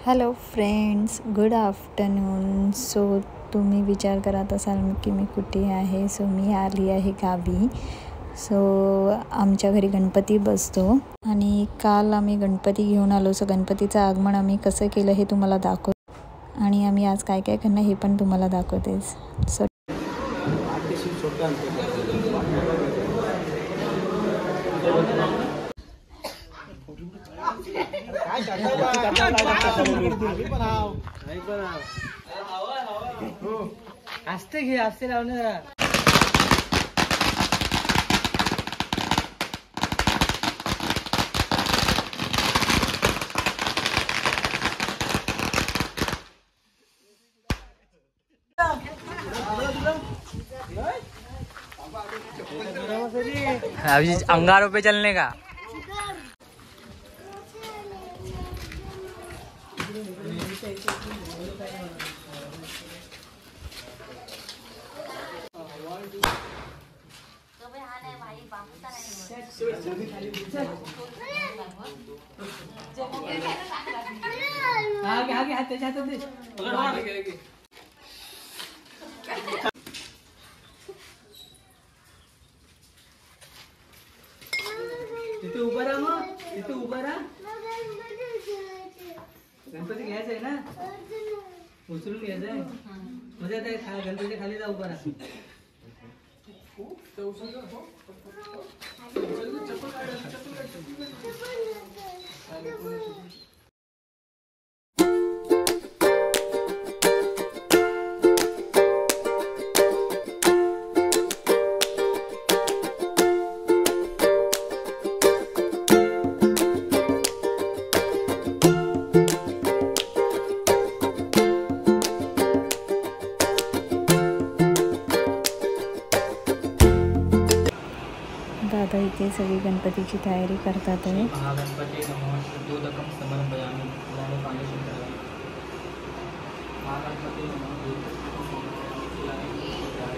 Hello friends, good afternoon. So तुम्ही विचार करत असाल की मी कुठे आहे. सो मी आली आहे गावी. सो आमच्या घरी गणपती बसतो आणि काल आम्ही गणपती घेऊन आलो. सो गणपतीचं आगमन आम्ही कसं केलं हे तुम्हाला दाखवतो आणि आम्ही आज काय काय करणार हे पण तुम्हाला दाखवतेच. सो आस्ते घे, आस्ते लावणे जरा. अभी अंगारों पे चलने का. आगे आगे हाथ त्याच्या हातात दे. तिथे उभा राहा, मग तिथे उभा राहा. गणपती घ्यायचा आहे ना, उचलून घ्यायचा आहे. म्हणजे आता गणपती खाली जा, उभा राहा. दादा इथे सगळी गणपतीची तयारी करतात आहे.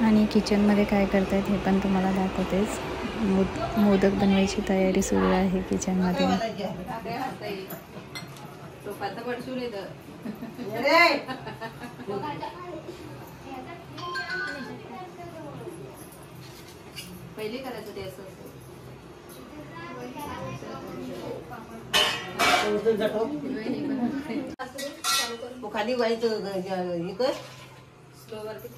आणि किचनमध्ये काय करतायत हे पण तुम्हाला दाखवतेच. मोदक बनवायची तयारी सुरू आहे किचनमध्ये. पहिले करायचं ते असं खाली व्हायचं हे कर स्लोवरती.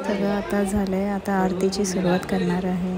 सगळं आता झालंय. आता आरतीची सुरुवात करणार आहे.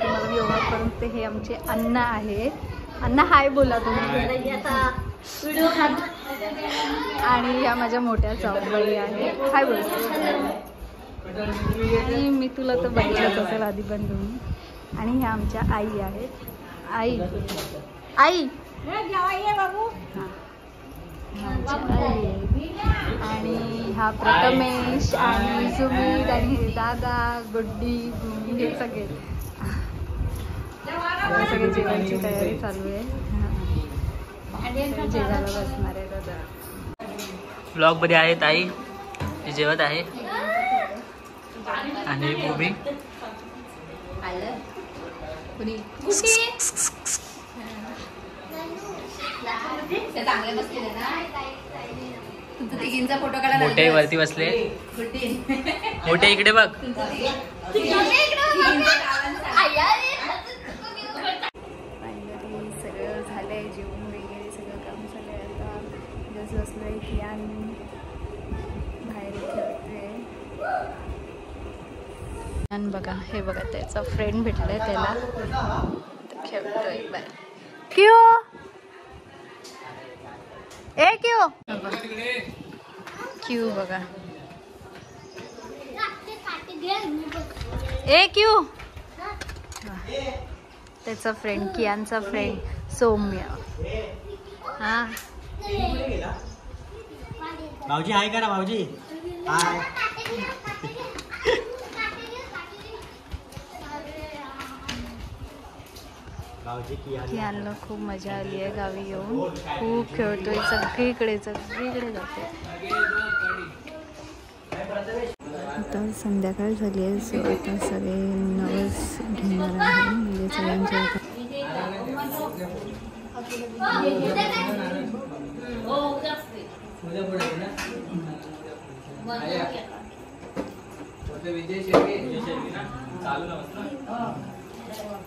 तुम्हाला मी ओळख करून ते हे आमचे अण्णा आहेत. अण्णा हाय बोला तुम्ही. आणि या माझ्या मोठ्या जाऊबाई आहेत. हाय बोला. आणि मी तुला तर बघितलंच असेल आधी पण तुम्ही. आणि ह्या आमच्या आई आहेत. आई आई बाबू. आणि हा प्रथमेश आणि सुमित आणि हे दादा गुड्डी हे सगळे सगळे जेवणाची तयारी चालू आहे. जेवायला बसणार आहे दादा. ब्लॉग मध्ये आहे ताई ती जेवत आहे आणि गोबी चांगले बसलेले ना. तुमचं तिघींचा फोटो काढा. मोठे वरती बसले. मोठे इकडे बघ. सगळं झालंय जेवण वगैरे सगळं काम झालंय. आता जसं बसलंय की आणि बाहेर खेळते. आणि बघा हे बघा त्याचा फ्रेंड भेटलाय त्याला खेळतोय बाहेर. क्यों ए क्यों क्यों बघा ए क्यों. त्याचा फ्रेंड कियांचा फ्रेंड सौम्य. हा भाऊजी हाय करा. भाऊजी हाय. कियांना खूप मजा आली आहे गावी येऊन. खूप खेळतोय सगळीकडे सगळीकडे जातोय. आता संध्याकाळ झाली आहे. सो आता सगळे नवस घेणार आहे. म्हणजे सगळ्यांच्या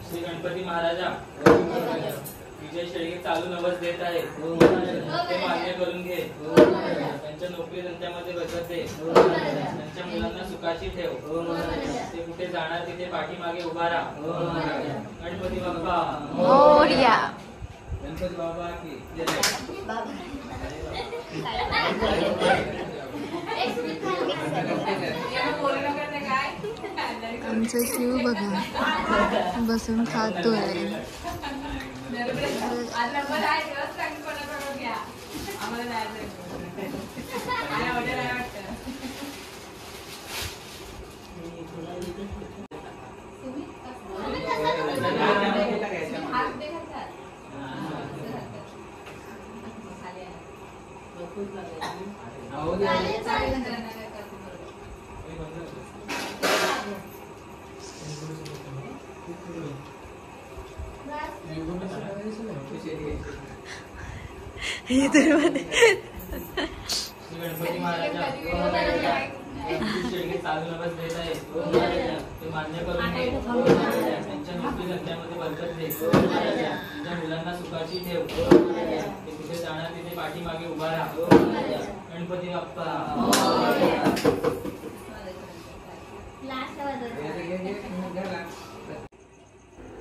श्री गणपती महाराजा विजय शेळके चालू नवस देत आहे. ते मान्य करून घे. त्यांच्या नोकरी धंद्यामध्ये बचत दे. त्यांच्या मुलांना सुखाची ठेव. ते कुठे जाणार तिथे पाठीमागे उभा राहा. गणपती बाप्पा मोरया. गणपती बाप्पा की जय. आमचं क्यू बघा बसून खातोय. गणपती महाराजा चालू नवस देत आहे. ते मान्य करून घे. त्यांच्या नोकरी धंद्यामध्ये बरकत दे. त्यांच्या मुलांना सुखाची ठेव. ते कुठे जाणार तिथे पाठीमागे उभा राहा. गणपती बाप्पा.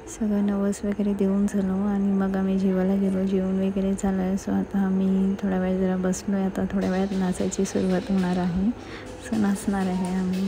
सगळं नवस वगैरे देऊन झालो आणि मग आम्ही जेवायला गेलो. जेवण वगैरे झालं आहे. सो आता आम्ही थोड्या वेळ जरा बसलो आहे. आता थोड्या वेळात नाचायची सुरुवात होणार आहे. सो नाचणार आहे आम्ही.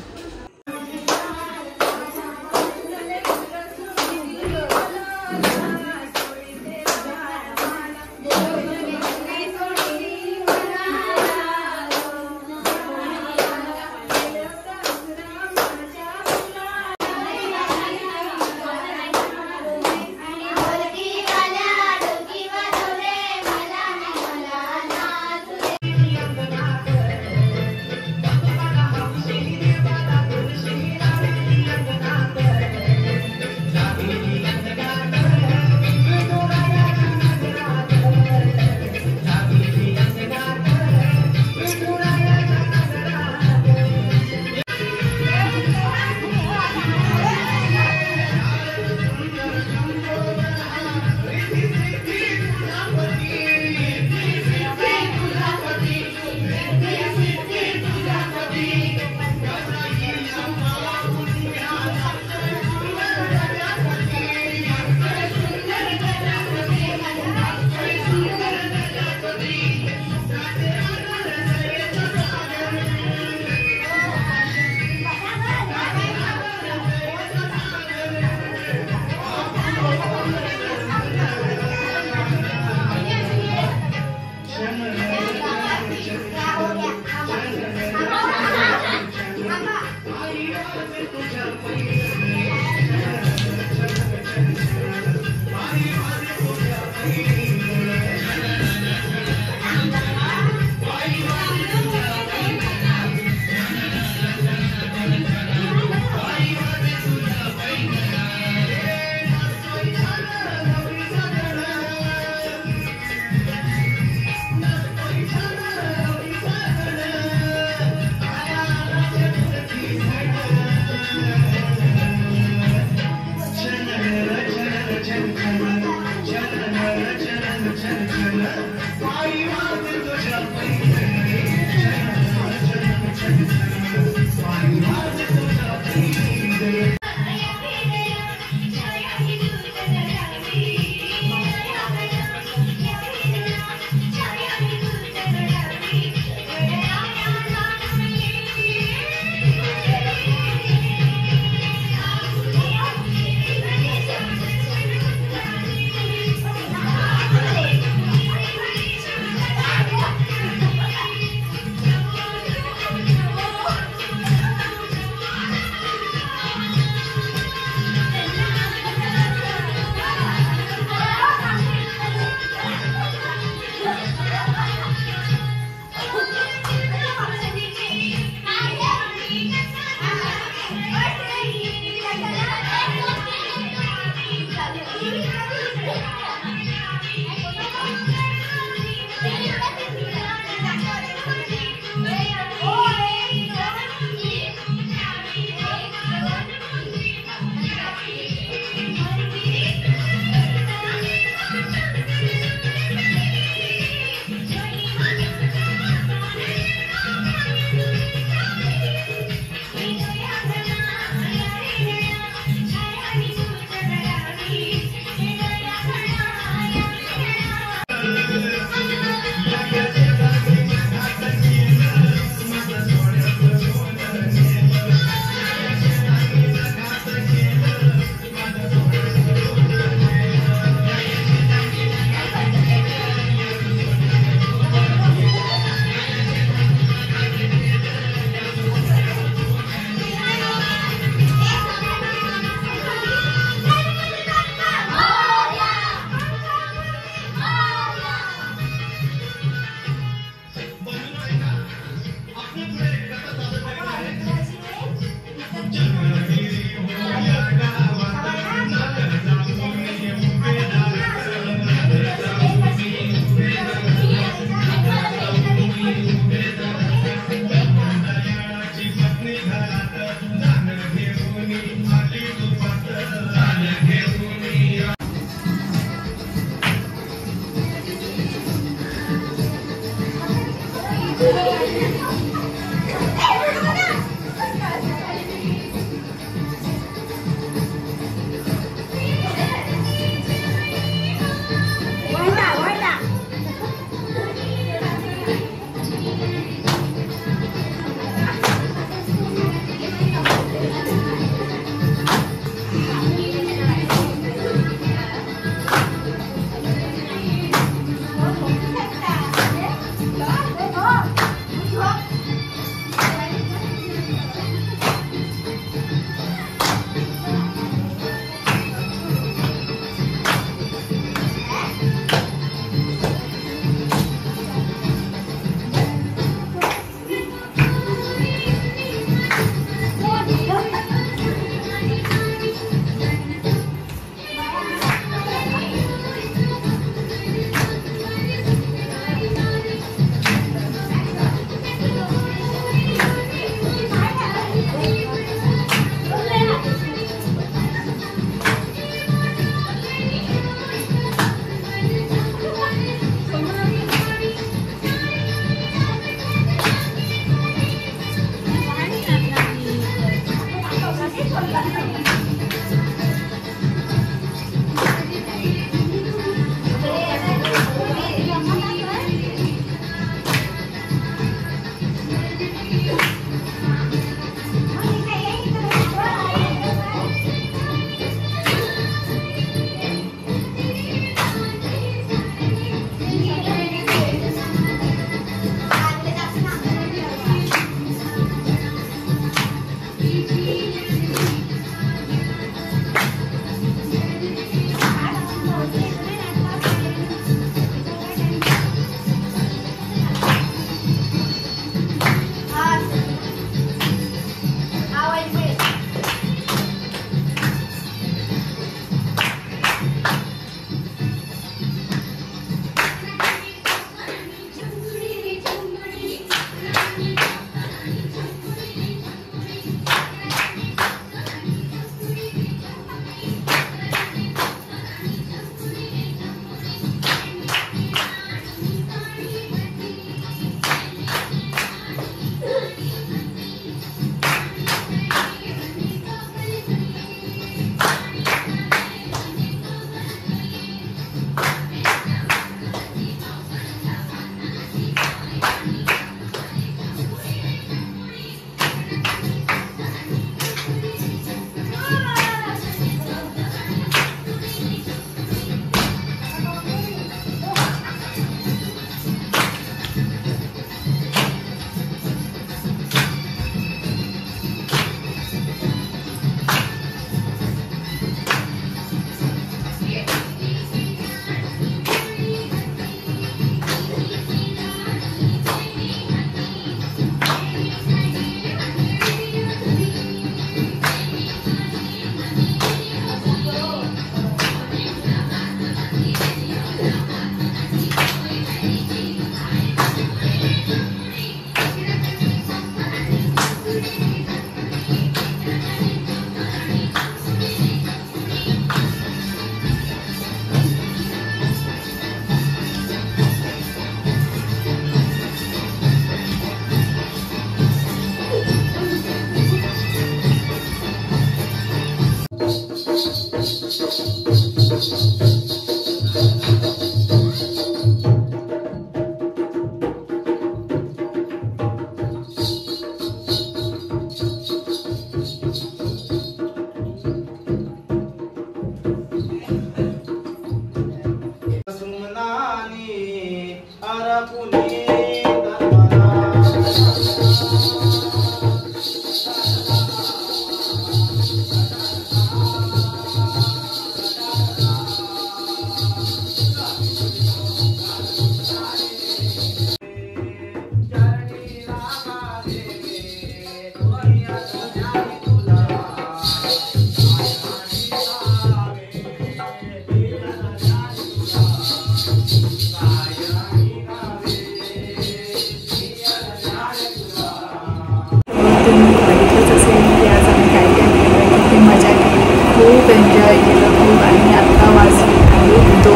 खूप एन्जॉय केलं खूप आणि आत्ता वाजले आहे 2.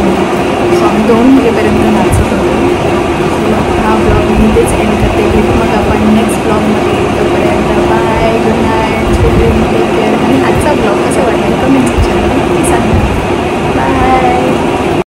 सो आम्ही 2 वाजेपर्यंत नाचत होतो. हा ब्लॉग मी इथेच एंड करते. मग आपण नेक्स्ट ब्लॉगमध्ये तोपर्यंत bye, good night, take care. आणि आजचा ब्लॉग कसा वाटला कमेंट सेक्शनमध्ये नक्की सांगा.